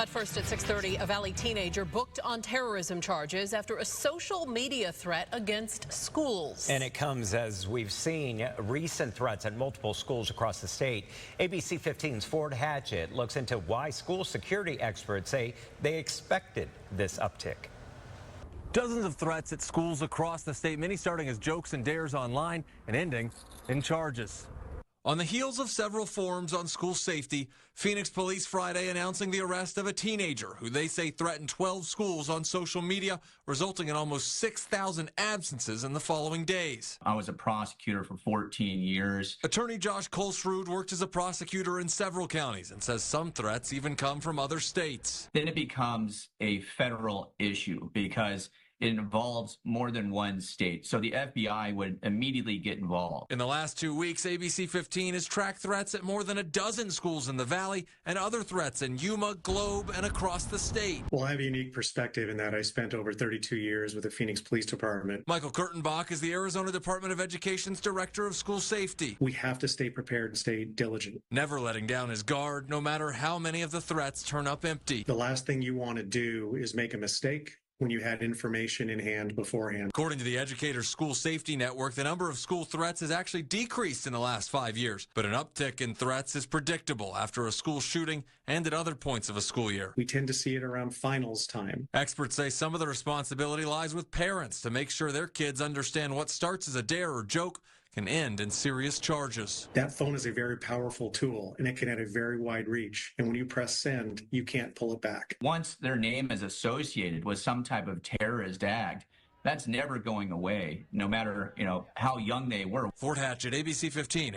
But first at 6:30, a Valley teenager booked on terrorism charges after a social media threat against schools. And it comes as we've seen recent threats at multiple schools across the state. ABC15's Ford Hatchett looks into why school security experts say they expected this uptick. Dozens of threats at schools across the state, many starting as jokes and dares online and ending in charges. On the heels of several forums on school safety, Phoenix police Friday announcing the arrest of a teenager who they say threatened 12 schools on social media, resulting in almost 6,000 absences in the following days. I was a prosecutor for 14 years. Attorney Josh Kolsrud worked as a prosecutor in several counties and says some threats even come from other states. Then it becomes a federal issue because it involves more than one state, so the FBI would immediately get involved. In the last 2 weeks, ABC15 has tracked threats at more than a dozen schools in the Valley and other threats in Yuma, Globe, and across the state. Well, I have a unique perspective in that I spent over 32 years with the Phoenix Police Department. Michael Kurtenbach is the Arizona Department of Education's Director of School Safety. We have to stay prepared and stay diligent. Never letting down his guard, no matter how many of the threats turn up empty. The last thing you want to do is make a mistake when you had information in hand beforehand. According to the Educators School Safety Network, the number of school threats has actually decreased in the last 5 years, but an uptick in threats is predictable after a school shooting and at other points of a school year. We tend to see it around finals time. Experts say some of the responsibility lies with parents to make sure their kids understand what starts as a dare or joke can end in serious charges. That phone is a very powerful tool, and it can have a very wide reach. And when you press send, you can't pull it back. Once their name is associated with some type of terrorist act, that's never going away, no matter, how young they were. Fort Hatchett, ABC15.